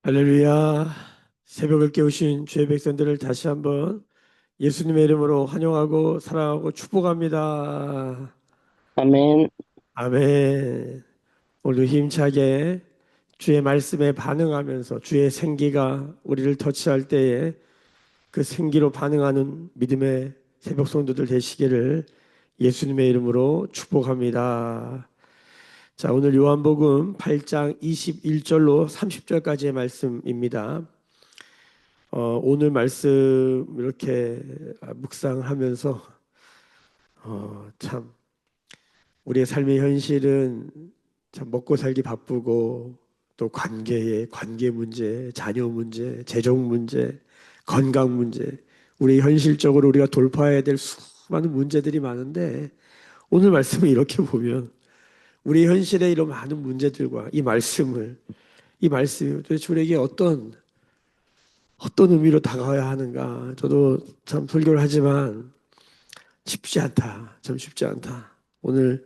할렐루야. 새벽을 깨우신 주의 백성들을 다시 한번 예수님의 이름으로 환영하고 사랑하고 축복합니다. 아멘. 아멘. 오늘도 힘차게 주의 말씀에 반응하면서 주의 생기가 우리를 터치할 때에 그 생기로 반응하는 믿음의 새벽 성도들 되시기를 예수님의 이름으로 축복합니다. 자, 오늘 요한복음 8장 21절로 30절까지의 말씀입니다. 오늘 말씀 이렇게 묵상하면서 참 우리의 삶의 현실은 참 먹고 살기 바쁘고 또 관계 문제, 자녀 문제, 재정 문제, 건강 문제, 우리 현실적으로 우리가 돌파해야 될 수많은 문제들이 많은데 오늘 말씀을 이렇게 보면 우리 현실의 이런 많은 문제들과 이 말씀이 도대체 우리에게 어떤 의미로 다가와야 하는가. 저도 참 설교를 하지만 쉽지 않다. 참 쉽지 않다. 오늘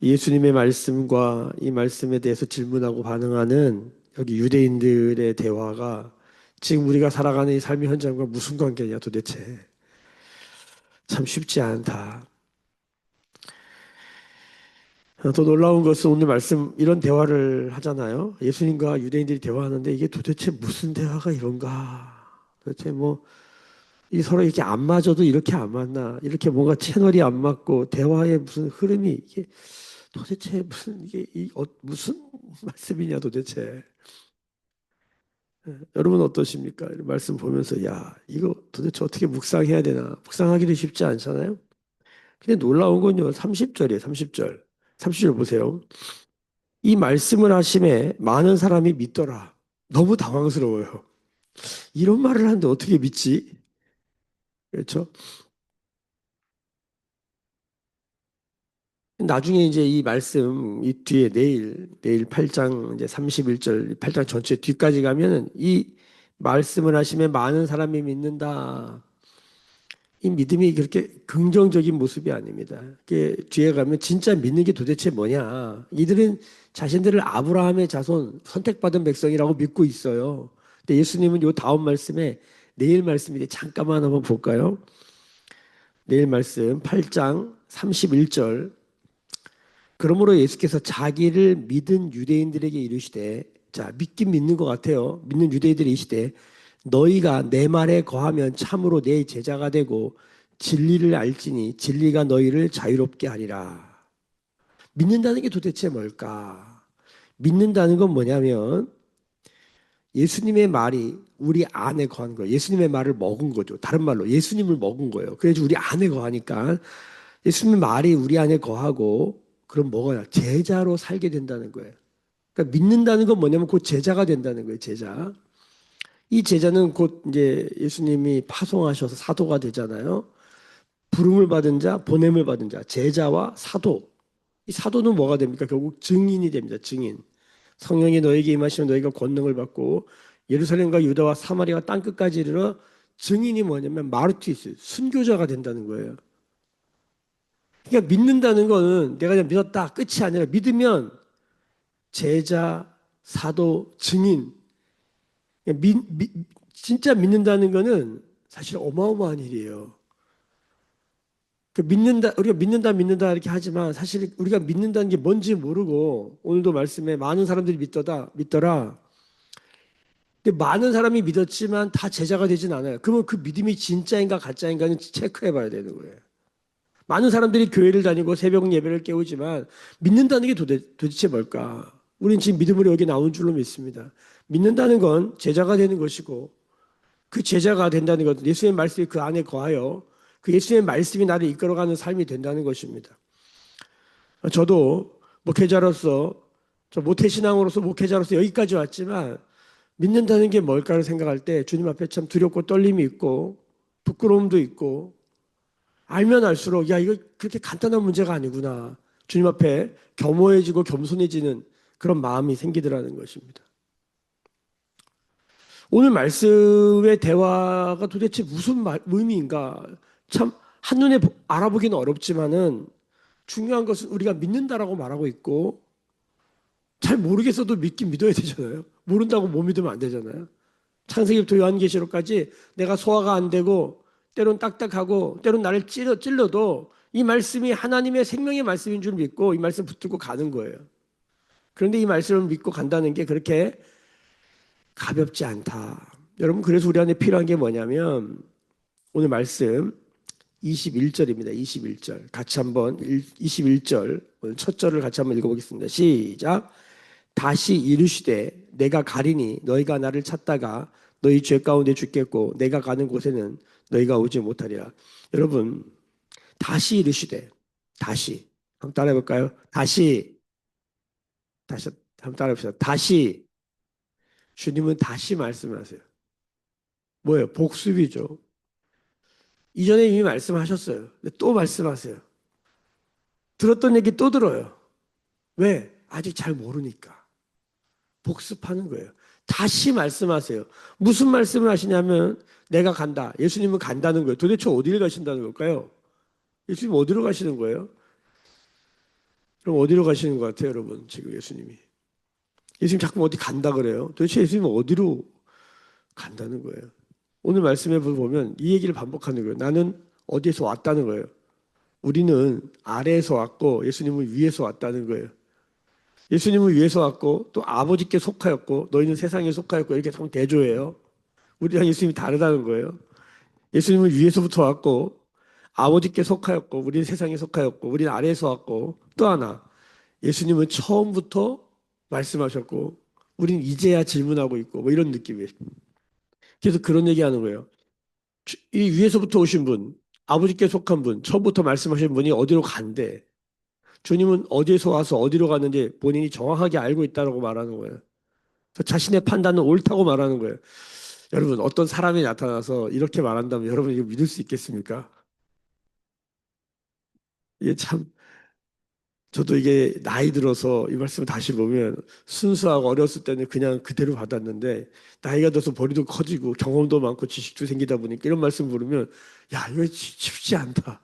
예수님의 말씀과 이 말씀에 대해서 질문하고 반응하는 여기 유대인들의 대화가 지금 우리가 살아가는 이 삶의 현장과 무슨 관계냐 도대체. 참 쉽지 않다. 더 놀라운 것은 오늘 말씀 이런 대화를 하잖아요. 예수님과 유대인들이 대화하는데 이게 도대체 무슨 대화가 이런가. 도대체 뭐 이 서로 이렇게 안 맞아도 이렇게 안 맞나? 이렇게 뭔가 채널이 안 맞고 대화의 무슨 흐름이 이게 도대체 무슨 이게 무슨 말씀이냐 도대체. 여러분 어떠십니까? 이 말씀 보면서 야 이거 도대체 어떻게 묵상해야 되나? 묵상하기도 쉽지 않잖아요. 근데 놀라운 건요 30절이에요. 30절. 30절 보세요. 이 말씀을 하심에 많은 사람이 믿더라. 너무 당황스러워요. 이런 말을 하는데 어떻게 믿지? 그렇죠? 나중에 이제 이 말씀 이 뒤에 내일 8장 이제 31절 8장 전체 뒤까지 가면은 이 말씀을 하시면 많은 사람이 믿는다. 이 믿음이 그렇게 긍정적인 모습이 아닙니다. 그 뒤에 가면 진짜 믿는 게 도대체 뭐냐? 이들은 자신들을 아브라함의 자손 선택받은 백성이라고 믿고 있어요. 근데 예수님은 요 다음 말씀에 내일 말씀인데 잠깐만 한번 볼까요? 내일 말씀 8장 31절 그러므로 예수께서 자기를 믿은 유대인들에게 이르시되 자 믿긴 믿는 것 같아요. 믿는 유대인들이 이시되 너희가 내 말에 거하면 참으로 내 제자가 되고 진리를 알지니 진리가 너희를 자유롭게 하리라. 믿는다는 게 도대체 뭘까? 믿는다는 건 뭐냐면 예수님의 말이 우리 안에 거한 거예요. 예수님의 말을 먹은 거죠. 다른 말로 예수님을 먹은 거예요. 그래서 우리 안에 거하니까 예수님의 말이 우리 안에 거하고 그럼 뭐가 제자로 살게 된다는 거예요. 그러니까 믿는다는 건 뭐냐면 곧 제자가 된다는 거예요. 제자. 이 제자는 곧 이제 예수님이 파송하셔서 사도가 되잖아요. 부름을 받은 자, 보냄을 받은 자, 제자와 사도. 이 사도는 뭐가 됩니까? 결국 증인이 됩니다. 증인. 성령이 너에게 임하시면 너희가 권능을 받고 예루살렘과 유다와 사마리아 땅 끝까지 이르러 증인이 뭐냐면 마르티스, 순교자가 된다는 거예요. 그러니까 믿는다는 거는 내가 그냥 믿었다 끝이 아니라 믿으면 제자, 사도, 증인. 진짜 믿는다는 거는 사실 어마어마한 일이에요. 우리가 믿는다 이렇게 하지만 사실 우리가 믿는다는 게 뭔지 모르고 오늘도 말씀에 많은 사람들이 믿더라. 근데 많은 사람이 믿었지만 다 제자가 되진 않아요. 그러면 그 믿음이 진짜인가 가짜인가는 체크해 봐야 되는 거예요. 많은 사람들이 교회를 다니고 새벽 예배를 깨우지만 믿는다는 게 도대체 뭘까? 우리는 지금 믿음으로 여기 나온 줄로 믿습니다. 믿는다는 건 제자가 되는 것이고 그 제자가 된다는 것은 예수의 말씀이 그 안에 거하여 그 예수의 말씀이 나를 이끌어가는 삶이 된다는 것입니다. 저도 목회자로서 저 모태신앙으로서 목회자로서 여기까지 왔지만 믿는다는 게 뭘까를 생각할 때 주님 앞에 참 두렵고 떨림이 있고 부끄러움도 있고 알면 알수록 야 이거 그렇게 간단한 문제가 아니구나. 주님 앞에 겸허해지고 겸손해지는 그런 마음이 생기더라는 것입니다. 오늘 말씀의 대화가 도대체 무슨 의미인가? 참 한눈에 알아보기는 어렵지만은 중요한 것은 우리가 믿는다라고 말하고 있고 잘 모르겠어도 믿긴 믿어야 되잖아요. 모른다고 못 믿으면 안 되잖아요. 창세기부터 요한계시록까지 내가 소화가 안 되고 때론 딱딱하고 때론 나를 찔러도 이 말씀이 하나님의 생명의 말씀인 줄 믿고 이 말씀 붙들고 가는 거예요. 그런데 이 말씀을 믿고 간다는 게 그렇게 가볍지 않다. 여러분, 그래서 우리 안에 필요한 게 뭐냐면 오늘 말씀 21절입니다. 21절. 같이 한번 21절 오늘 첫 절을 같이 한번 읽어보겠습니다. 시작. 다시 이르시되 내가 가리니 너희가 나를 찾다가 너희 죄 가운데 죽겠고 내가 가는 곳에는 너희가 오지 못하리라. 여러분, 다시 이르시되 다시 한번 따라해 볼까요? 다시 한번 따라해 봅시다. 다시 주님은 다시 말씀하세요. 뭐예요? 복습이죠. 이전에 이미 말씀하셨어요. 근데 또 말씀하세요. 들었던 얘기 또 들어요. 왜? 아직 잘 모르니까. 복습하는 거예요. 다시 말씀하세요. 무슨 말씀을 하시냐면 내가 간다. 예수님은 간다는 거예요. 도대체 어디를 가신다는 걸까요? 예수님 어디로 가시는 거예요? 그럼 어디로 가시는 것 같아요, 여러분? 지금 예수님이. 예수님 자꾸 어디 간다 그래요. 도대체 예수님은 어디로 간다는 거예요? 오늘 말씀에 보면 이 얘기를 반복하는 거예요. 나는 어디에서 왔다는 거예요. 우리는 아래에서 왔고 예수님은 위에서 왔다는 거예요. 예수님은 위에서 왔고 또 아버지께 속하였고 너희는 세상에 속하였고 이렇게 참 대조해요. 우리랑 예수님이 다르다는 거예요. 예수님은 위에서부터 왔고 아버지께 속하였고 우리는 세상에 속하였고 우리는 아래에서 왔고 또 하나 예수님은 처음부터 말씀하셨고 우리는 이제야 질문하고 있고 뭐 이런 느낌이에요. 그래서 그런 얘기하는 거예요. 이 위에서부터 오신 분, 아버지께 속한 분, 처음부터 말씀하신 분이 어디로 간대. 주님은 어디에서 와서 어디로 갔는지 본인이 정확하게 알고 있다고 말하는 거예요. 자신의 판단은 옳다고 말하는 거예요. 여러분, 어떤 사람이 나타나서 이렇게 말한다면 여러분 이거 믿을 수 있겠습니까? 이게 참, 저도 이게 나이 들어서 이 말씀을 다시 보면 순수하고 어렸을 때는 그냥 그대로 받았는데 나이가 들어서 머리도 커지고 경험도 많고 지식도 생기다 보니까 이런 말씀 부르면 야, 이거 쉽지 않다.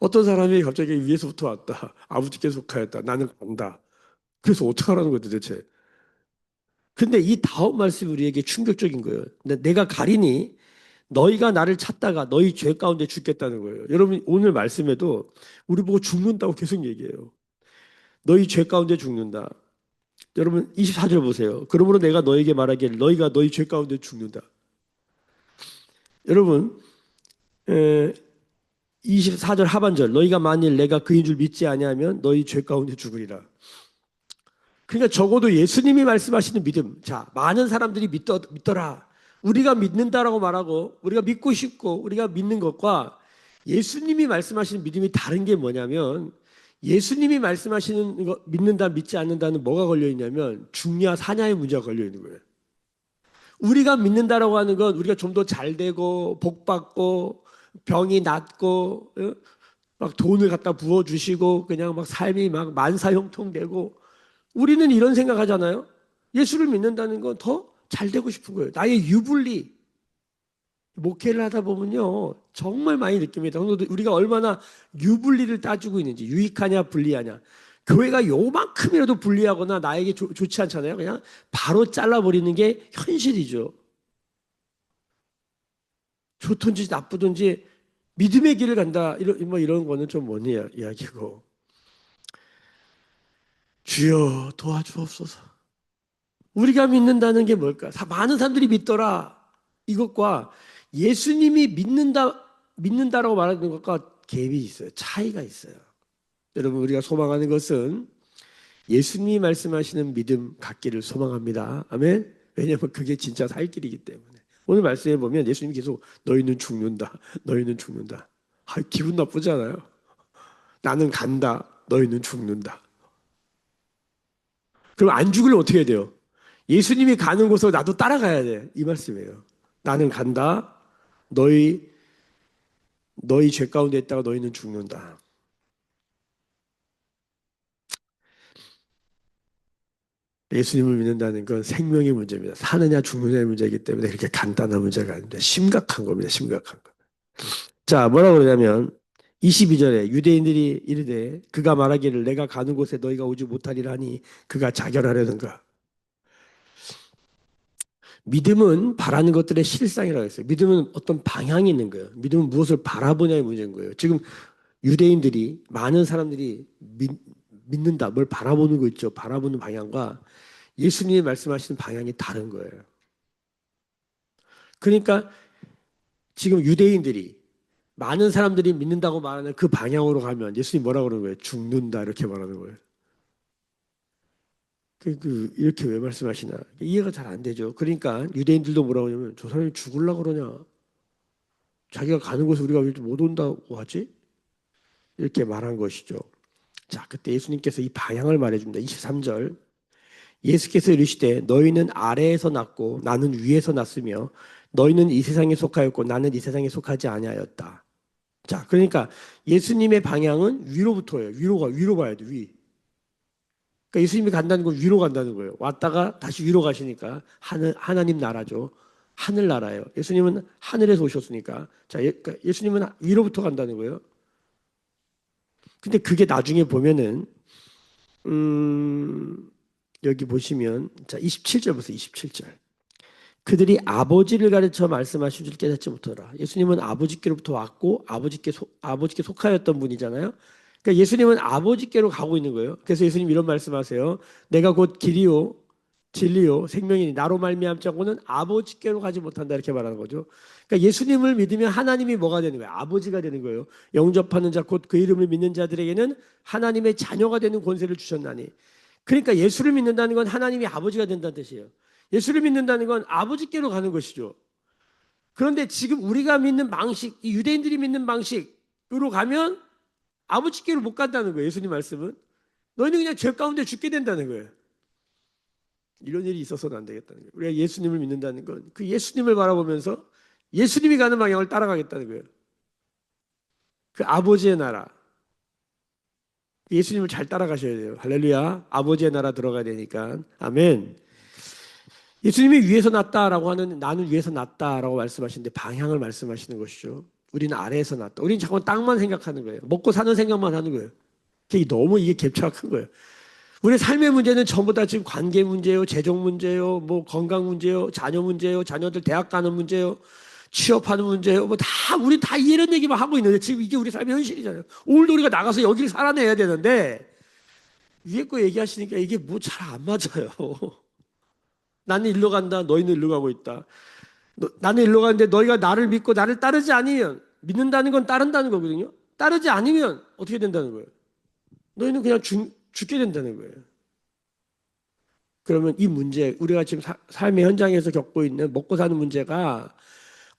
어떤 사람이 갑자기 위에서부터 왔다. 아버지께 속하였다. 나는 간다. 그래서 어떡하라는 거야 도대체. 근데 이 다음 말씀이 우리에게 충격적인 거예요. 근데 내가 가리니 너희가 나를 찾다가 너희 죄 가운데 죽겠다는 거예요. 여러분 오늘 말씀에도 우리 보고 죽는다고 계속 얘기해요. 너희 죄 가운데 죽는다. 여러분 24절 보세요. 그러므로 내가 너에게 말하기를 너희가 너희 죄 가운데 죽는다. 여러분 24절 하반절 너희가 만일 내가 그인 줄 믿지 아니하면 너희 죄 가운데 죽으리라. 그러니까 적어도 예수님이 말씀하시는 믿음. 자, 많은 사람들이 믿더라. 우리가 믿는다라고 말하고 우리가 믿고 싶고 우리가 믿는 것과 예수님이 말씀하시는 믿음이 다른 게 뭐냐면 예수님이 말씀하시는 거 믿는다 믿지 않는다는 뭐가 걸려 있냐면 중냐 사냐의 문제가 걸려 있는 거예요. 우리가 믿는다라고 하는 건 우리가 좀 더 잘 되고 복 받고 병이 낫고 막 돈을 갖다 부어 주시고 그냥 막 삶이 막 만사형통되고 우리는 이런 생각하잖아요. 예수를 믿는다는 건 더 잘 되고 싶은 거예요. 나의 유불리 목회를 하다 보면요 정말 많이 느낍니다. 우리가 얼마나 유불리를 따지고 있는지 유익하냐 불리하냐. 교회가 요만큼이라도 불리하거나 나에게 좋지 않잖아요. 그냥 바로 잘라버리는 게 현실이죠. 좋든지 나쁘든지 믿음의 길을 간다 이런 거는 좀 먼 이야기고 주여 도와주옵소서. 우리가 믿는다는 게 뭘까? 많은 사람들이 믿더라. 이것과 예수님이 믿는다라고 말하는 것과 갭이 있어요. 차이가 있어요. 여러분, 우리가 소망하는 것은 예수님이 말씀하시는 믿음 갖기를 소망합니다. 아멘? 왜냐하면 그게 진짜 살 길이기 때문에. 오늘 말씀해 보면 예수님이 계속 너희는 죽는다. 너희는 죽는다. 기분 나쁘잖아요. 나는 간다. 너희는 죽는다. 그럼 안 죽으면 어떻게 해야 돼요? 예수님이 가는 곳으로 나도 따라가야 돼. 이 말씀이에요. 나는 간다. 너희 죄 가운데 있다가 너희는 죽는다. 예수님을 믿는다는 건 생명의 문제입니다. 사느냐 죽느냐의 문제이기 때문에 이렇게 간단한 문제가 아닙니다. 심각한 겁니다. 심각한 거. 자, 뭐라고 그러냐면 22절에 유대인들이 이르되 그가 말하기를 내가 가는 곳에 너희가 오지 못하리라 하니 그가 자결하려는가. 믿음은 바라는 것들의 실상이라고 했어요. 믿음은 어떤 방향이 있는 거예요. 믿음은 무엇을 바라보냐의 문제인 거예요. 지금 유대인들이, 많은 사람들이 믿는다, 뭘 바라보는 거 있죠. 바라보는 방향과 예수님이 말씀하시는 방향이 다른 거예요. 그러니까 지금 유대인들이, 많은 사람들이 믿는다고 말하는 그 방향으로 가면 예수님이 뭐라고 그러는 거예요? 죽는다, 이렇게 말하는 거예요. 이렇게 왜 말씀하시나? 이해가 잘 안 되죠. 그러니까 유대인들도 뭐라고 하냐면, 저 사람이 죽으려고 그러냐? 자기가 가는 곳에 우리가 왜 못 온다고 하지? 이렇게 말한 것이죠. 자, 그때 예수님께서 이 방향을 말해줍니다. 23절. 예수께서 이르시되 너희는 아래에서 났고 나는 위에서 났으며 너희는 이 세상에 속하였고 나는 이 세상에 속하지 아니하였다. 자, 그러니까 예수님의 방향은 위로부터예요. 위로 봐야 돼, 위. 그러니까 예수님이 간다는 건 위로 간다는 거예요. 왔다가 다시 위로 가시니까 하나님 나라죠. 하늘 나라예요. 예수님은 하늘에서 오셨으니까. 자, 그러니까 예수님은 위로부터 간다는 거예요. 근데 그게 나중에 보면은 음, 여기 보시면 자, 27절 보세요. 27절. 그들이 아버지를 가르쳐 말씀하신 줄 깨닫지 못하더라. 예수님은 아버지께로부터 왔고 아버지께 속하였던 분이잖아요. 그러니까 예수님은 아버지께로 가고 있는 거예요. 그래서 예수님 이런 말씀하세요. 내가 곧 길이요 진리요 생명이니 나로 말미암지 않고는 아버지께로 가지 못한다, 이렇게 말하는 거죠. 그러니까 예수님을 믿으면 하나님이 뭐가 되는 거예요? 아버지가 되는 거예요. 영접하는 자 곧 그 이름을 믿는 자들에게는 하나님의 자녀가 되는 권세를 주셨나니. 그러니까 예수를 믿는다는 건 하나님이 아버지가 된다는 뜻이에요. 예수를 믿는다는 건 아버지께로 가는 것이죠. 그런데 지금 우리가 믿는 방식, 이 유대인들이 믿는 방식으로 가면 아버지께로 못 간다는 거예요. 예수님 말씀은. 너희는 그냥 죄 가운데 죽게 된다는 거예요. 이런 일이 있어서는 안 되겠다는 거예요. 우리가 예수님을 믿는다는 건 그 예수님을 바라보면서 예수님이 가는 방향을 따라가겠다는 거예요. 그 아버지의 나라. 예수님을 잘 따라가셔야 돼요. 할렐루야. 아버지의 나라 들어가야 되니까. 아멘. 예수님이 위에서 났다라고 하는, 나는 위에서 났다라고 말씀하시는데 방향을 말씀하시는 것이죠. 우리는 아래에서 났다. 우리는 자꾸 땅만 생각하는 거예요. 먹고 사는 생각만 하는 거예요. 너무 이게 갭차가 큰 거예요. 우리 삶의 문제는 전부 다 지금 관계 문제요, 재정 문제요, 뭐 건강 문제요, 자녀 문제요, 자녀들 대학 가는 문제요, 취업하는 문제요, 뭐 다 우리 다 이런 얘기만 하고 있는데 지금 이게 우리 삶의 현실이잖아요. 오늘도 우리가 나가서 여기를 살아내야 되는데 위에 거 얘기하시니까 이게 뭐 잘 안 맞아요. 나는 일로 간다, 너희는 일로 가고 있다. 나는 일로 가는데 너희가 나를 믿고 나를 따르지 않으면, 믿는다는 건 따른다는 거거든요. 따르지 않으면 어떻게 된다는 거예요? 너희는 그냥 죽게 된다는 거예요. 그러면 이 문제, 우리가 지금 삶의 현장에서 겪고 있는 먹고 사는 문제가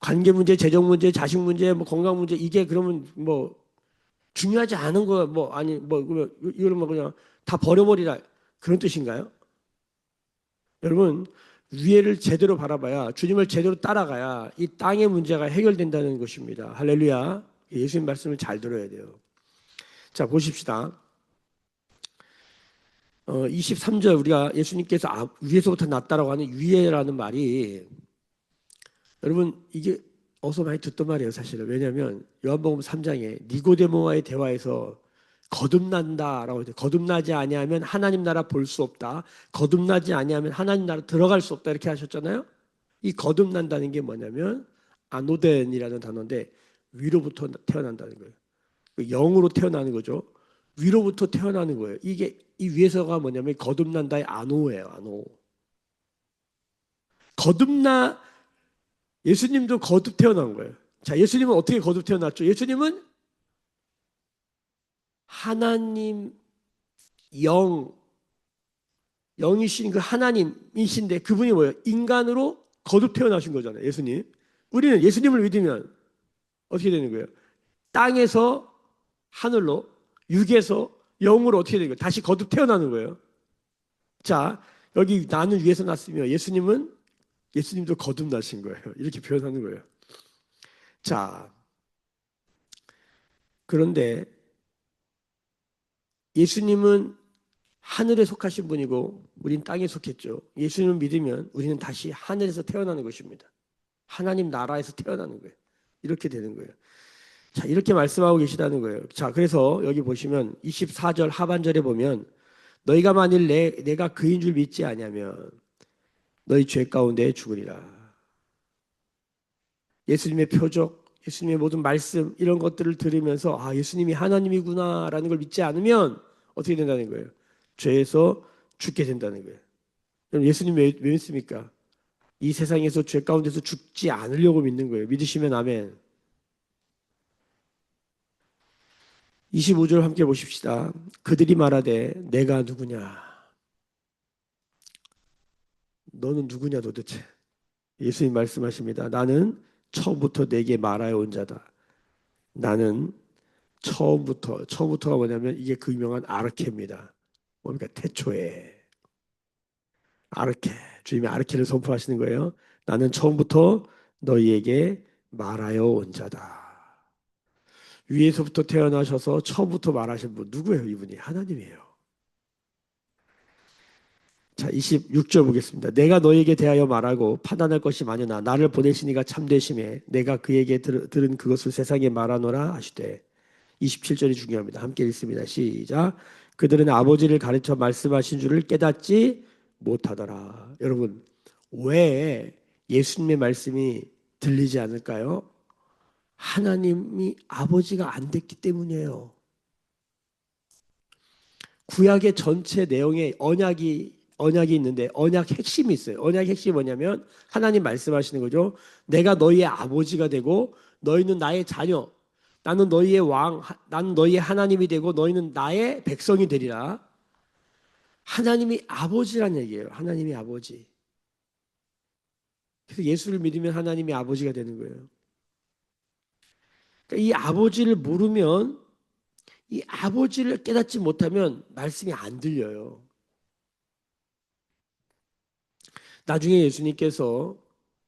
관계 문제, 재정 문제, 자식 문제, 뭐 건강 문제, 이게 그러면 뭐 중요하지 않은 거, 뭐 아니 뭐 이거는 뭐 그냥 다 버려버리라, 그런 뜻인가요? 여러분, 위에를 제대로 바라봐야, 주님을 제대로 따라가야 이 땅의 문제가 해결된다는 것입니다. 할렐루야. 예수님 말씀을 잘 들어야 돼요. 자, 보십시다. 23절, 우리가 예수님께서 위에서부터 났다라고 하는 위에라는 말이, 여러분 이게 어서 많이 듣던 말이에요, 사실은. 왜냐하면 요한복음 3장에 니고데모와의 대화에서 거듭난다라고 해요. 거듭나지 아니하면 하나님 나라 볼 수 없다. 거듭나지 아니하면 하나님 나라 들어갈 수 없다, 이렇게 하셨잖아요. 이 거듭난다는 게 뭐냐면 아노덴이라는 단어인데 위로부터 태어난다는 거예요. 영으로 태어나는 거죠. 위로부터 태어나는 거예요. 이게 이 위에서가 뭐냐면 거듭난다의 아노예요. 아노. 거듭나, 예수님도 거듭 태어난 거예요. 자, 예수님은 어떻게 거듭 태어났죠? 예수님은 하나님 영이신 그 하나님이신데 그분이 뭐예요? 인간으로 거듭 태어나신 거잖아요. 예수님. 우리는 예수님을 믿으면 어떻게 되는 거예요? 땅에서 하늘로, 육에서 영으로 어떻게 되는 거예요? 다시 거듭 태어나는 거예요. 자, 여기 나는 위에서 났으며 예수님도 거듭나신 거예요. 이렇게 표현하는 거예요. 자, 그런데 예수님은 하늘에 속하신 분이고 우린 땅에 속했죠. 예수님을 믿으면 우리는 다시 하늘에서 태어나는 것입니다. 하나님 나라에서 태어나는 거예요. 이렇게 되는 거예요. 자, 이렇게 말씀하고 계시다는 거예요. 자, 그래서 여기 보시면 24절 하반절에 보면 너희가 만일 내가 그인 줄 믿지 아니하면, 너희 죄 가운데 죽으리라. 예수님의 표적, 예수님의 모든 말씀 이런 것들을 들으면서 아 예수님이 하나님이구나라는 걸 믿지 않으면 어떻게 된다는 거예요? 죄에서 죽게 된다는 거예요. 그럼 예수님 왜 믿습니까? 이 세상에서 죄 가운데서 죽지 않으려고 믿는 거예요. 믿으시면 아멘. 25절 함께 보십시다. 그들이 말하되 내가 누구냐? 너는 누구냐 도대체? 예수님 말씀하십니다. 나는 처음부터 내게 말하여 온 자다. 나는 처음부터가 뭐냐면 이게 그 유명한 아르케입니다. 뭡니까? 태초에 아르케. 주님이 아르케를 선포하시는 거예요. 나는 처음부터 너희에게 말하여 온 자다. 위에서부터 태어나셔서 처음부터 말하신 분 누구예요? 이분이 하나님이에요. 자, 26절 보겠습니다. 내가 너에게 대하여 말하고 판단할 것이 많으나 나를 보내시니가 참되심에 내가 그에게 들은 그것을 세상에 말하노라 하시되 27절이 중요합니다. 함께 읽습니다. 시작. 그들은 아버지를 가르쳐 말씀하신 줄을 깨닫지 못하더라. 여러분, 왜 예수님의 말씀이 들리지 않을까요? 하나님이 아버지가 안 됐기 때문이에요. 구약의 전체 내용에 언약이 있는데 언약 핵심이 있어요. 언약 핵심이 뭐냐면 하나님 말씀하시는 거죠. 내가 너희의 아버지가 되고 너희는 나의 자녀. 나는 너희의 왕, 나는 너희의 하나님이 되고 너희는 나의 백성이 되리라. 하나님이 아버지란 얘기예요. 하나님이 아버지. 그래서 예수를 믿으면 하나님이 아버지가 되는 거예요. 그러니까 이 아버지를 모르면 이 아버지를 깨닫지 못하면 말씀이 안 들려요. 나중에 예수님께서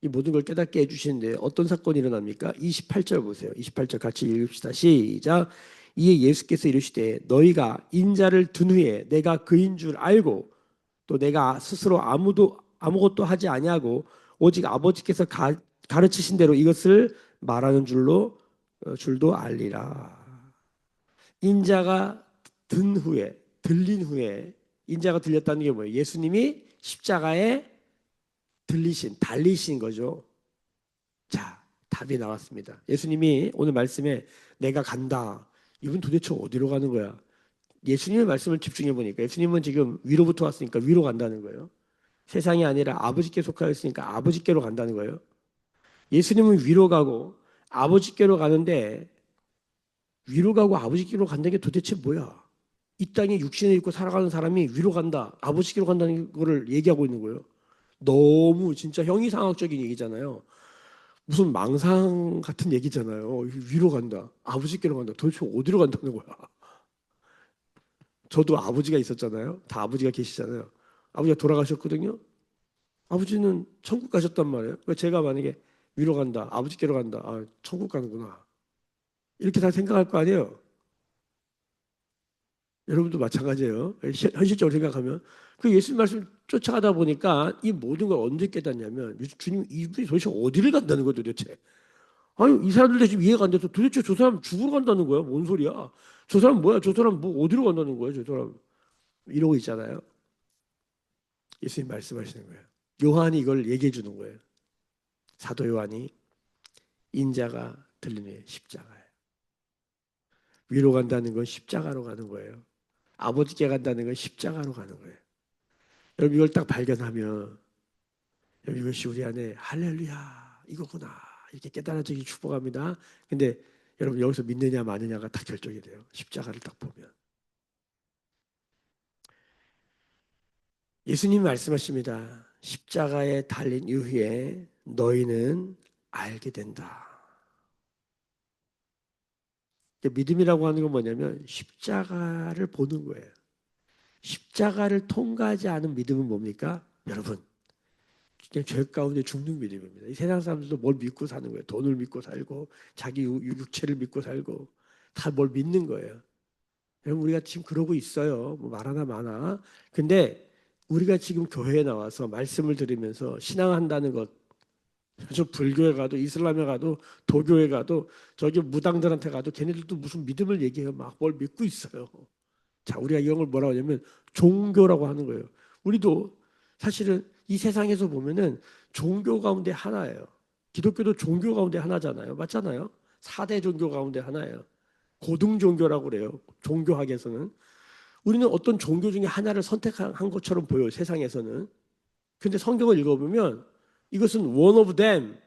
이 모든 걸 깨닫게 해주시는데 어떤 사건이 일어납니까? 28절 보세요. 28절 같이 읽읍시다. 시작. 이에 예수께서 이르시되 너희가 인자를 둔 후에 내가 그인 줄 알고 또 내가 스스로 아무것도 하지 아니하고 오직 아버지께서 가르치신 대로 이것을 말하는 줄도 알리라. 인자가 들린 후에 인자가 들렸다는 게 뭐예요? 예수님이 십자가에 달리신 거죠. 자, 답이 나왔습니다. 예수님이 오늘 말씀에 내가 간다. 이분 도대체 어디로 가는 거야? 예수님의 말씀을 집중해 보니까 예수님은 지금 위로부터 왔으니까 위로 간다는 거예요. 세상이 아니라 아버지께 속하였으니까 아버지께로 간다는 거예요. 예수님은 위로 가고 아버지께로 가는데 위로 가고 아버지께로 간다는 게 도대체 뭐야? 이 땅에 육신을 입고 살아가는 사람이 위로 간다, 아버지께로 간다는 거를 얘기하고 있는 거예요. 너무 진짜 형이상학적인 얘기잖아요. 무슨 망상 같은 얘기잖아요. 위로 간다, 아버지께로 간다. 도대체 어디로 간다는 거야? 저도 아버지가 있었잖아요. 다 아버지가 계시잖아요. 아버지가 돌아가셨거든요. 아버지는 천국 가셨단 말이에요. 제가 만약에 위로 간다, 아버지께로 간다, 아, 천국 가는구나. 이렇게 다 생각할 거 아니에요. 여러분도 마찬가지예요. 현실적으로 생각하면 그 예수님 말씀 쫓아가다 보니까 이 모든 걸 언제 깨닫냐면 주님 이분이 도대체 어디를 간다는 거예요 도대체. 아니 이 사람들 지금 이해가 안 돼서 도대체 저 사람 죽으러 간다는 거야? 뭔 소리야? 저 사람 뭐야? 저 사람 뭐 어디로 간다는 거야? 저 사람 이러고 있잖아요. 예수님 말씀하시는 거예요. 요한이 이걸 얘기해 주는 거예요. 사도 요한이 인자가 들리네 십자가에 위로 간다는 건 십자가로 가는 거예요. 아버지께 간다는 건 십자가로 가는 거예요. 여러분 이걸 딱 발견하면 여러분 이것이 우리 안에 할렐루야 이거구나 이렇게 깨달아지기 축복합니다. 근데 여러분 여기서 믿느냐 마느냐가 다 결정이 돼요. 십자가를 딱 보면 예수님이 말씀하십니다. 십자가에 달린 이후에 너희는 알게 된다. 믿음이라고 하는 건 뭐냐면 십자가를 보는 거예요. 십자가를 통과하지 않은 믿음은 뭡니까? 여러분 그냥 죄 가운데 죽는 믿음입니다. 이 세상 사람들도 뭘 믿고 사는 거예요. 돈을 믿고 살고 자기 육체를 믿고 살고 다 뭘 믿는 거예요. 여러분 우리가 지금 그러고 있어요. 뭐 말하나 마나. 근데 우리가 지금 교회에 나와서 말씀을 들으면서 신앙한다는 것, 저 불교에 가도 이슬람에 가도 도교에 가도 저기 무당들한테 가도 걔네들도 무슨 믿음을 얘기해요. 막 뭘 믿고 있어요. 자, 우리가 이런 걸 뭐라고 하냐면 종교라고 하는 거예요. 우리도 사실은 이 세상에서 보면은 종교 가운데 하나예요. 기독교도 종교 가운데 하나잖아요. 맞잖아요. 4대 종교 가운데 하나예요. 고등 종교라고 그래요. 종교학에서는. 우리는 어떤 종교 중에 하나를 선택한 것처럼 보여요. 세상에서는. 근데 성경을 읽어보면 이것은 one of them,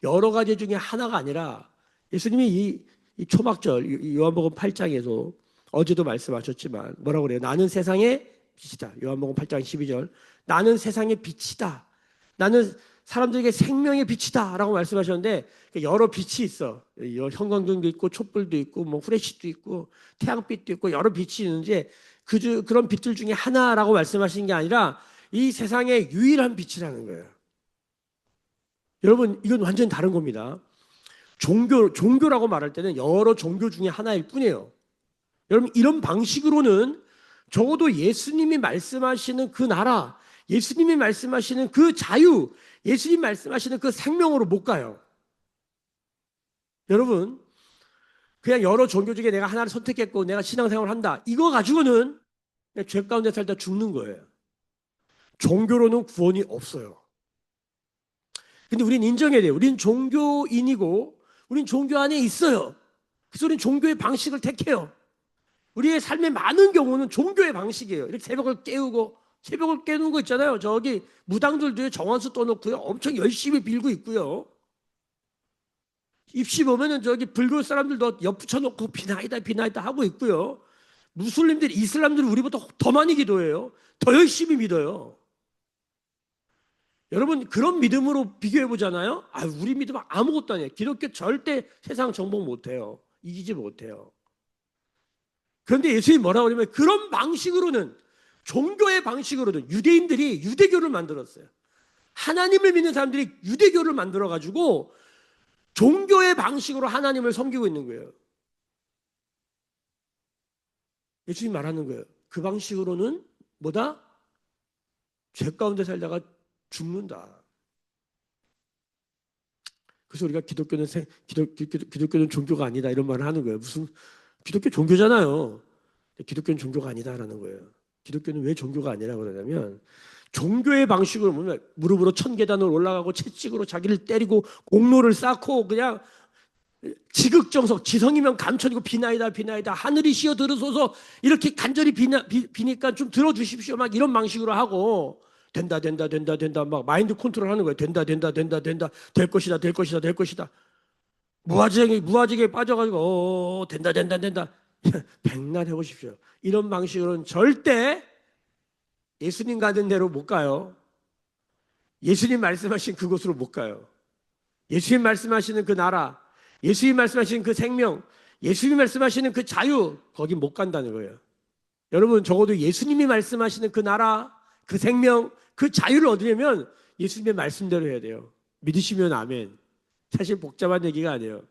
여러 가지 중에 하나가 아니라 예수님이 이 초막절 요한복음 8장에서 어제도 말씀하셨지만 뭐라고 그래요? 나는 세상의 빛이다. 요한복음 8장 12절. 나는 세상의 빛이다. 나는 사람들에게 생명의 빛이다 라고 말씀하셨는데 여러 빛이 있어. 형광등도 있고 촛불도 있고 뭐 후레쉬도 있고 태양빛도 있고 여러 빛이 있는데 그런 빛들 중에 하나라고 말씀하신 게 아니라 이 세상의 유일한 빛이라는 거예요. 여러분 이건 완전히 다른 겁니다. 종교라고 말할 때는 여러 종교 중에 하나일 뿐이에요. 여러분 이런 방식으로는 적어도 예수님이 말씀하시는 그 나라, 예수님이 말씀하시는 그 자유, 예수님이 말씀하시는 그 생명으로 못 가요. 여러분 그냥 여러 종교 중에 내가 하나를 선택했고 내가 신앙생활을 한다. 이거 가지고는 그냥 죄 가운데 살다 죽는 거예요. 종교로는 구원이 없어요. 근데 우린 인정해야 돼요. 우린 종교인이고 우린 종교 안에 있어요. 그래서 우린 종교의 방식을 택해요. 우리의 삶의 많은 경우는 종교의 방식이에요. 이렇게 새벽을 깨우는 거 있잖아요. 저기 무당들도요, 정한수 떠놓고요, 엄청 열심히 빌고 있고요. 입시 보면은 저기 불교 사람들도 옆 붙여놓고 비나이다 하고 있고요. 이슬람들이 우리보다 더 많이 기도해요. 더 열심히 믿어요. 여러분 그런 믿음으로 비교해 보잖아요. 우리 믿음은 아무것도 아니에요. 기독교 절대 세상 정복 못해요. 이기지 못해요. 그런데 예수님이 뭐라고 그러냐면 그런 방식으로는 종교의 방식으로는 유대인들이 유대교를 만들었어요. 하나님을 믿는 사람들이 유대교를 만들어가지고 종교의 방식으로 하나님을 섬기고 있는 거예요. 예수님이 말하는 거예요. 그 방식으로는 뭐다? 죄 가운데 살다가 죽는다. 그래서 우리가 기독교는 종교가 아니다 이런 말을 하는 거예요. 무슨 기독교 종교잖아요. 기독교는 종교가 아니다라는 거예요. 기독교는 왜 종교가 아니라고 그러냐면 종교의 방식으로 보면 무릎으로 1000계단을 올라가고 채찍으로 자기를 때리고 공로를 쌓고 그냥 지극정석 지성이면 감천이고 비나이다 하늘이 시어 들으소서 이렇게 간절히 비니까 좀 들어주십시오 막 이런 방식으로 하고 된다 막 마인드 컨트롤 하는 거예요. 된다 될 것이다 무아지경에 빠져가지고 된다 백날 해보십시오. 이런 방식으로는 절대 예수님 가는 대로 못 가요. 예수님 말씀하신 그곳으로 못 가요. 예수님 말씀하시는 그 나라, 예수님 말씀하시는 그 생명, 예수님 말씀하시는 그 자유, 거기 못 간다는 거예요. 여러분 적어도 예수님이 말씀하시는 그 나라, 그 생명, 그 자유를 얻으려면 예수님의 말씀대로 해야 돼요. 믿으시면 아멘. 사실 복잡한 얘기가 아니에요.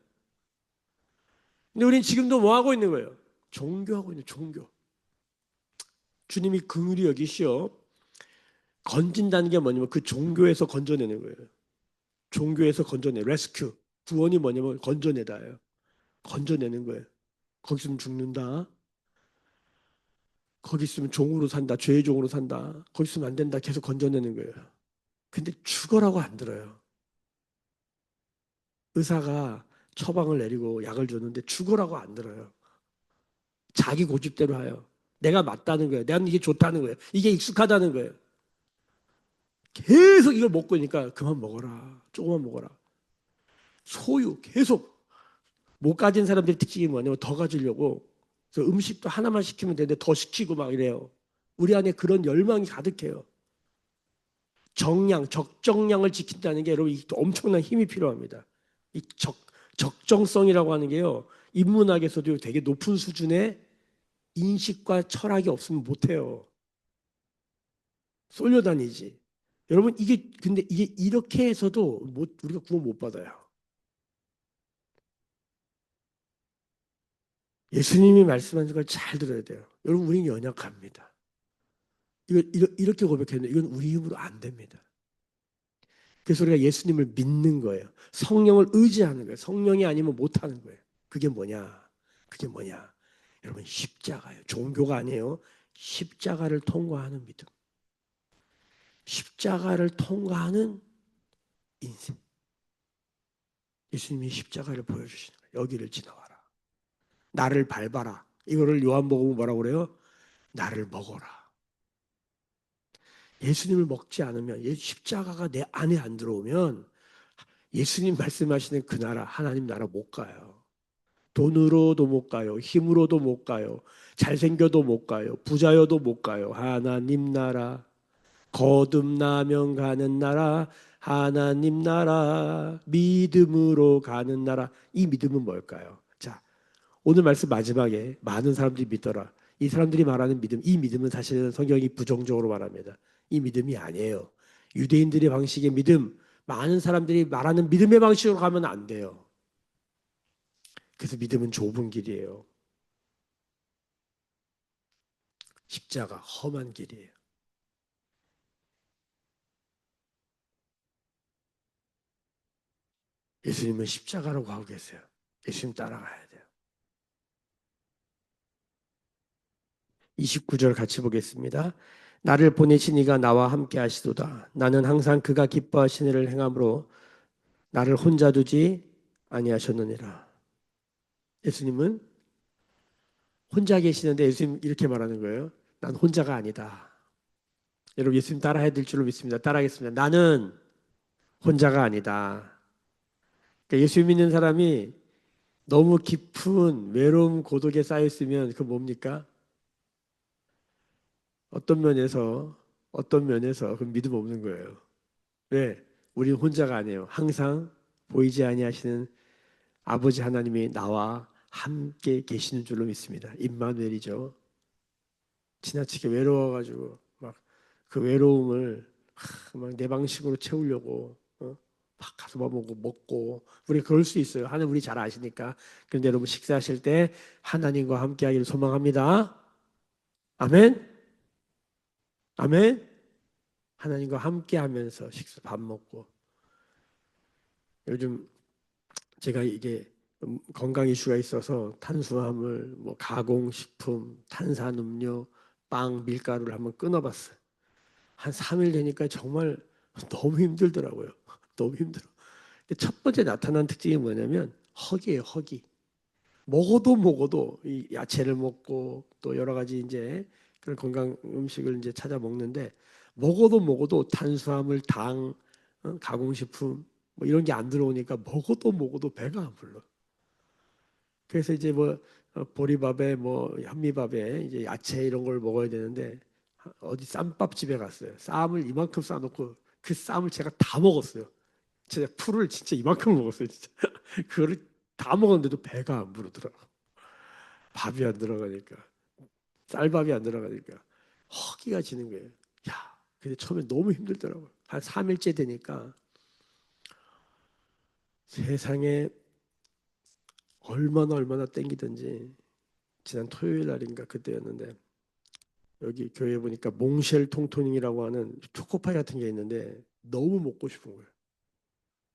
근데 우리는 지금도 뭐 하고 있는 거예요? 종교하고 있는 종교. 주님이 긍휼히 여기시어 건진다는 게 뭐냐면 그 종교에서 건져내는 거예요. 종교에서 레스큐. 구원이 뭐냐면 건져내다예요. 건져내는 거예요. 거기 있으면 죽는다. 거기 있으면 종으로 산다. 죄의 종으로 산다. 거기 있으면 안 된다. 계속 건져내는 거예요. 근데 죽어라고 안 들어요. 의사가 처방을 내리고 약을 줬는데 죽어라고 안 들어요. 자기 고집대로 해요. 내가 맞다는 거예요. 내가 이게 좋다는 거예요. 이게 익숙하다는 거예요. 계속 이걸 먹고 있으니까 그만 먹어라. 조금만 먹어라. 소유 계속 못 가진 사람들의 특징이 뭐냐면 더 가지려고 그래서 음식도 하나만 시키면 되는데 더 시키고 막 이래요. 우리 안에 그런 열망이 가득해요. 적정량을 지킨다는 게 여러분 엄청난 힘이 필요합니다. 이 적정성이라고 하는 게요. 인문학에서도 되게 높은 수준의 인식과 철학이 없으면 못해요. 쏠려다니지. 여러분 근데 이게 이렇게 해서도 우리가 구원 못 받아요. 예수님이 말씀하신 걸 잘 들어야 돼요. 여러분 우리는 연약합니다. 이렇게 고백했는데 이건 우리 힘으로 안 됩니다. 그래서 우리가 예수님을 믿는 거예요. 성령을 의지하는 거예요. 성령이 아니면 못하는 거예요. 그게 뭐냐? 그게 뭐냐? 여러분 십자가예요. 종교가 아니에요. 십자가를 통과하는 믿음. 십자가를 통과하는 인생. 예수님이 십자가를 보여주시는 거예요. 여기를 지나가라. 나를 밟아라. 이거를 요한복음은 뭐라고 그래요? 나를 먹어라. 예수님을 먹지 않으면, 십자가가 내 안에 안 들어오면 예수님 말씀하시는 그 나라, 하나님 나라 못 가요. 돈으로도 못 가요. 힘으로도 못 가요. 잘생겨도 못 가요. 부자여도 못 가요. 하나님 나라, 거듭나면 가는 나라, 하나님 나라, 믿음으로 가는 나라. 이 믿음은 뭘까요? 자, 오늘 말씀 마지막에 많은 사람들이 믿더라. 이 사람들이 말하는 믿음, 이 믿음은 사실은 성경이 부정적으로 말합니다. 이 믿음이 아니에요. 유대인들의 방식의 믿음, 많은 사람들이 말하는 믿음의 방식으로 가면 안 돼요. 그래서 믿음은 좁은 길이에요. 십자가, 험한 길이에요. 예수님은 십자가로 가고 계세요. 예수님 따라가야 돼요. 29절 같이 보겠습니다. 나를 보내신 이가 나와 함께 하시도다. 나는 항상 그가 기뻐하시는 일을 행함으로 나를 혼자 두지 아니하셨느니라. 예수님은 혼자 계시는데 예수님 이렇게 말하는 거예요. 난 혼자가 아니다. 여러분 예수님 따라해야 될 줄로 믿습니다. 따라하겠습니다. 나는 혼자가 아니다. 그러니까 예수 믿는 사람이 너무 깊은 외로움, 고독에 쌓여 있으면 그 뭡니까? 어떤 면에서 그 믿음 없는 거예요. 왜? 우리는 혼자가 아니에요. 항상 보이지 아니하시는 아버지 하나님이 나와 함께 계시는 줄로 믿습니다. 임마누엘이죠. 지나치게 외로워가지고 막 그 외로움을 막 내 방식으로 채우려고 막 가서 뭐 먹고 우리 그럴 수 있어요. 하나님 우리 잘 아시니까. 그런데 여러분 식사하실 때 하나님과 함께하기를 소망합니다. 아멘. 아멘. 하나님과 함께하면서 식사 밥 먹고 요즘 제가 이게 건강 이슈가 있어서 탄수화물, 뭐 가공식품, 탄산음료, 빵, 밀가루를 한번 끊어봤어요. 한 3일 되니까 정말 너무 힘들더라고요. 너무 힘들어. 근데 첫 번째 나타난 특징이 뭐냐면 허기예요, 허기. 먹어도 이 야채를 먹고 또 여러 가지 이제 그런 건강 음식을 이제 찾아 먹는데 먹어도 탄수화물, 당, 가공식품 뭐 이런 게 안 들어오니까 먹어도 배가 안 불러. 그래서 이제 뭐 보리밥에 뭐 현미밥에 이제 야채 이런 걸 먹어야 되는데 어디 쌈밥집에 갔어요. 쌈을 이만큼 싸놓고 그 쌈을 제가 다 먹었어요. 진짜 풀을 진짜 이만큼 먹었어요. 진짜 그거를 다 먹었는데도 배가 안 부르더라고. 밥이 안 들어가니까 쌀밥이 안 들어가니까 허기가 지는 거예요. 야, 근데 처음에 너무 힘들더라고요. 한 3일째 되니까 세상에 얼마나 땡기든지 지난 토요일 날인가 그때였는데 여기 교회에 보니까 몽쉘 통토닝이라고 하는 초코파이 같은 게 있는데 너무 먹고 싶은 거예요.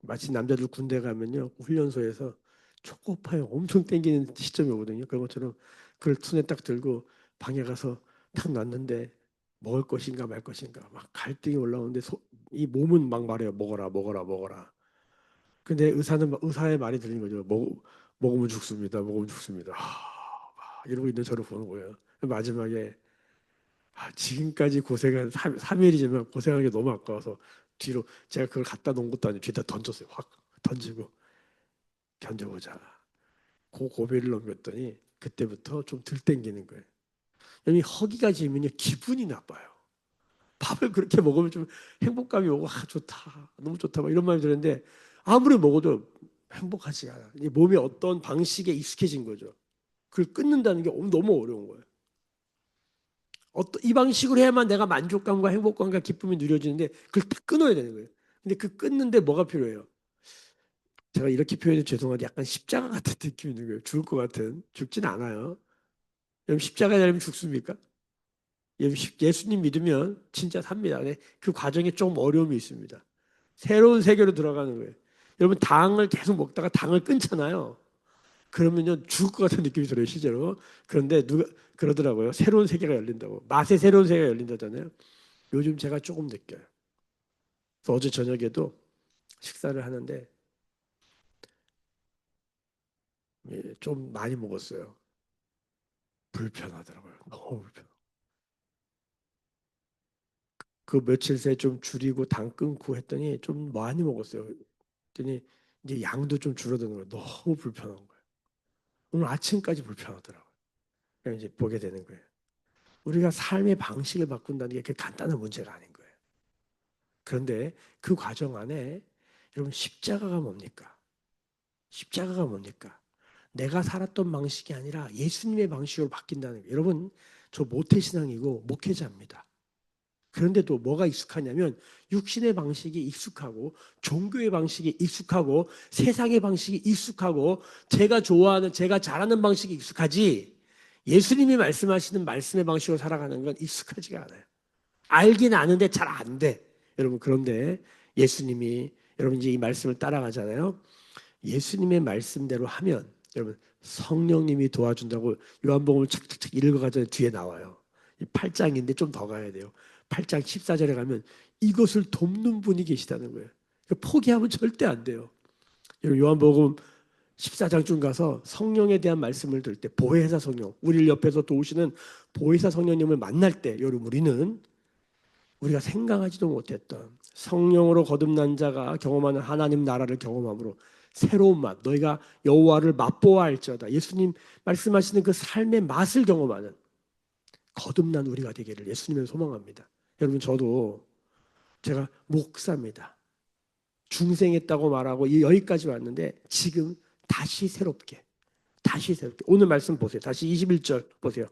마치 남자들 군대 가면요 훈련소에서 초코파이 엄청 땡기는 시점이 오거든요. 그런 것처럼 그걸 손에 딱 들고 방에 가서 탁 놨는데 먹을 것인가 말 것인가 막 갈등이 올라오는데 이 몸은 막 말해요. 먹어라. 근데 의사의 말이 들리는 거죠. 먹으면 죽습니다. 먹으면 죽습니다. 막 이러고 있는 저를 보는 거예요. 마지막에 지금까지 고생한 3일이지만 고생한 게 너무 아까워서 뒤로 제가 그걸 갖다 놓은 것도 아니고 뒤에다 던졌어요. 확 던지고 견뎌보자. 그 고비를 넘겼더니 그때부터 좀 덜 땡기는 거예요. 여기 허기가 지면요 기분이 나빠요. 밥을 그렇게 먹으면 좀 행복감이 오고 좋다 너무 좋다 막 이런 마음이 드는데 아무리 먹어도 행복하지 않아. 이 몸이 어떤 방식에 익숙해진 거죠. 그걸 끊는다는 게 너무 어려운 거예요. 이 방식으로 해야만 내가 만족감과 행복감과 기쁨이 누려지는데 그걸 딱 끊어야 되는 거예요. 근데 그 끊는데 뭐가 필요해요? 제가 이렇게 표현해서 죄송한데 약간 십자가 같은 느낌이 있는 거예요. 죽을 것 같은. 죽진 않아요. 여러분 십자가에 달리면 죽습니까? 예수님 믿으면 진짜 삽니다. 근데 그 과정에 좀 어려움이 있습니다. 새로운 세계로 들어가는 거예요. 여러분 당을 계속 먹다가 당을 끊잖아요. 그러면요 죽을 것 같은 느낌이 들어요 실제로. 그런데 누가 그러더라고요. 새로운 세계가 열린다고. 맛의 새로운 세계가 열린다잖아요. 요즘 제가 조금 느껴요. 그래서 어제 저녁에도 식사를 하는데 좀 많이 먹었어요. 불편하더라고요. 너무 불편. 그 며칠 새 좀 줄이고 당 끊고 했더니 좀 많이 먹었어요. 그랬더니 이제 양도 좀 줄어드는 거예요. 너무 불편한 거예요. 오늘 아침까지 불편하더라고요. 그냥 이제 보게 되는 거예요. 우리가 삶의 방식을 바꾼다는 게 그렇게 간단한 문제가 아닌 거예요. 그런데 그 과정 안에 여러분 십자가가 뭡니까? 십자가가 뭡니까? 내가 살았던 방식이 아니라 예수님의 방식으로 바뀐다는 거예요. 여러분 저 모태신앙이고 목회자입니다. 그런데도 뭐가 익숙하냐면 육신의 방식이 익숙하고 종교의 방식이 익숙하고 세상의 방식이 익숙하고 제가 좋아하는 제가 잘하는 방식이 익숙하지 예수님이 말씀하시는 말씀의 방식으로 살아가는 건 익숙하지가 않아요. 알긴 아는데 잘 안 돼. 여러분 그런데 예수님이 여러분 이제 이 말씀을 따라가잖아요. 예수님의 말씀대로 하면 여러분 성령님이 도와준다고 요한복음을 착착착 읽어가자 뒤에 나와요. 8장인데 좀 더 가야 돼요. 8장 14절에 가면 이것을 돕는 분이 계시다는 거예요. 그러니까 포기하면 절대 안 돼요. 여러분 요한복음 14장쯤 가서 성령에 대한 말씀을 들을 때 보혜사 성령, 우리를 옆에서 도우시는 보혜사 성령님을 만날 때 여러분 우리는 우리가 생각하지도 못했던 성령으로 거듭난 자가 경험하는 하나님 나라를 경험함으로 새로운 맛, 너희가 여호와를 맛보아 알지어다. 예수님 말씀하시는 그 삶의 맛을 경험하는 거듭난 우리가 되기를 예수님을 소망합니다. 여러분 저도 제가 목사입니다. 중생했다고 말하고 여기까지 왔는데 지금 다시 새롭게 오늘 말씀 보세요. 다시 21절 보세요.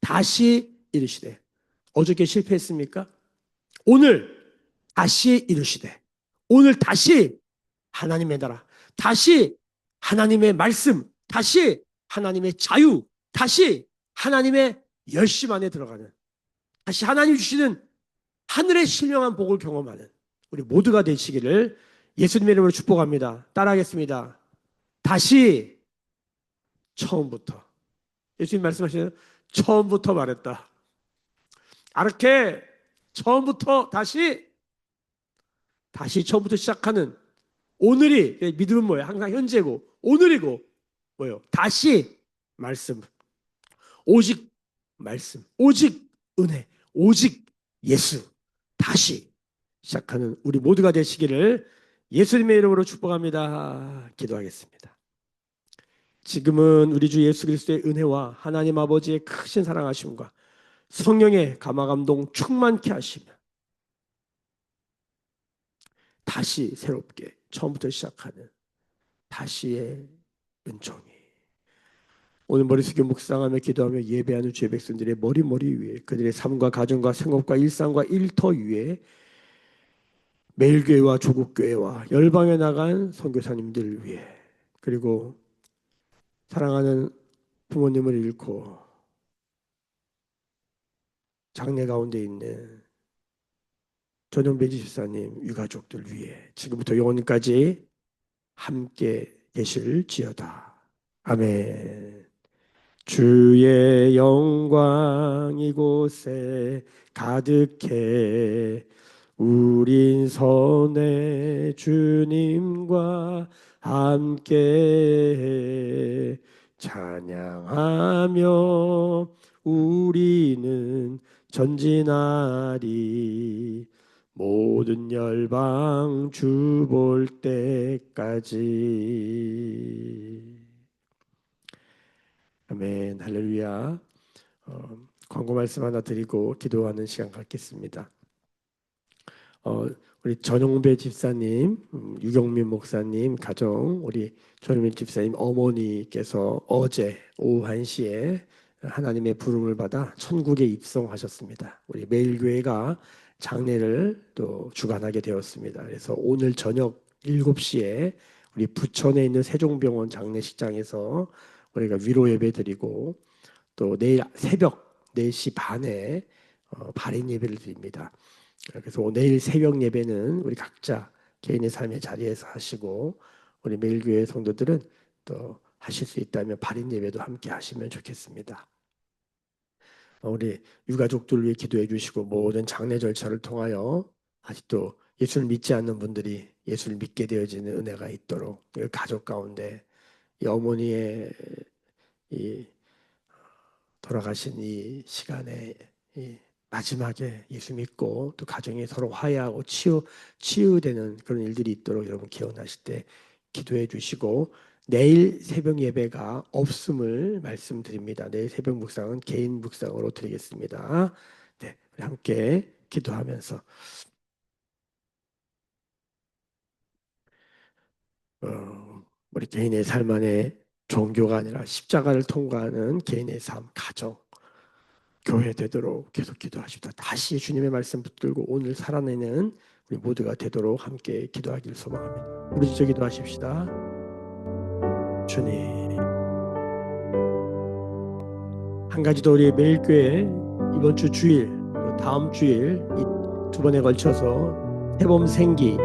다시 이르시되 어저께 실패했습니까? 오늘 다시 이르시되 오늘 다시 하나님의 나라 다시 하나님의 말씀 다시 하나님의 자유 다시 하나님의 열심 안에 들어가는 다시 하나님 주시는 하늘의 신령한 복을 경험하는 우리 모두가 되시기를 예수님의 이름으로 축복합니다. 따라하겠습니다. 다시 처음부터 예수님 말씀하시는 처음부터 말했다. 아르케 처음부터 다시 처음부터 시작하는 오늘이 믿음은 뭐예요? 항상 현재고 오늘이고 뭐예요? 다시 말씀 오직 말씀 오직 은혜 오직 예수 다시 시작하는 우리 모두가 되시기를 예수님의 이름으로 축복합니다. 기도하겠습니다. 지금은 우리 주 예수 그리스도의 은혜와 하나님 아버지의 크신 사랑하심과 성령의 감화감동 충만케 하시며 다시 새롭게 처음부터 시작하는 다시의 은총이 오늘 머리 숙여 묵상하며 기도하며 예배하는 주의 백성들의 머리 위에 그들의 삶과 가정과 생업과 일상과 일터 위에 매일교회와 조국교회와 열방에 나간 선교사님들 위해 그리고 사랑하는 부모님을 잃고 장례 가운데 있는 전용배 집사님 유가족들 위해 지금부터 영원까지 함께 계실지어다. 아멘. 주의 영광 이곳에 가득해 우린 선의 주님과 함께 찬양하며 우리는 전진하리 모든 열방 주 볼 때까지. 아멘 할렐루야. 광고 말씀 하나 드리고 기도하는 시간 갖겠습니다. 우리 전용배 집사님, 유경민 목사님 가정, 우리 전용배 집사님 어머니께서 어제 오후 1시에 하나님의 부름을 받아 천국에 입성하셨습니다. 우리 매일교회가 장례를 또 주관하게 되었습니다. 그래서 오늘 저녁 7시에 우리 부천에 있는 세종병원 장례식장에서 우리가 위로 예배 드리고 또 내일 새벽 4시 반에 발인 예배를 드립니다. 그래서 내일 새벽 예배는 우리 각자 개인의 삶의 자리에서 하시고 우리 매일교회 성도들은 또 하실 수 있다면 발인 예배도 함께 하시면 좋겠습니다. 우리 유가족들 위해 기도해 주시고 모든 장례 절차를 통하여 아직도 예수를 믿지 않는 분들이 예수를 믿게 되어지는 은혜가 있도록 그 가족 가운데 이 어머니의 이 돌아가신 이 시간에 이 마지막에 예수 믿고 또 가정이 서로 화해하고 치유되는 그런 일들이 있도록 여러분 기원하실 때 기도해 주시고 내일 새벽 예배가 없음을 말씀드립니다. 내일 새벽 묵상은 개인 묵상으로 드리겠습니다. 네, 우리 함께 기도하면서 우리 개인의 삶 안에 종교가 아니라 십자가를 통과하는 개인의 삶, 가정, 교회 되도록 계속 기도하십시다. 다시 주님의 말씀 붙들고 오늘 살아내는 우리 모두가 되도록 함께 기도하기를 소망합니다. 우리 주저 기도하십시다. 주님, 한 가지 더 우리 매일교회 이번 주 주일 또 다음 주일 이 두 번에 걸쳐서 태범 생기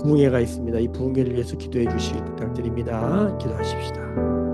부흥회가 있습니다. 이 부흥회를 위해서 기도해 주시기 부탁드립니다. 기도하십시다.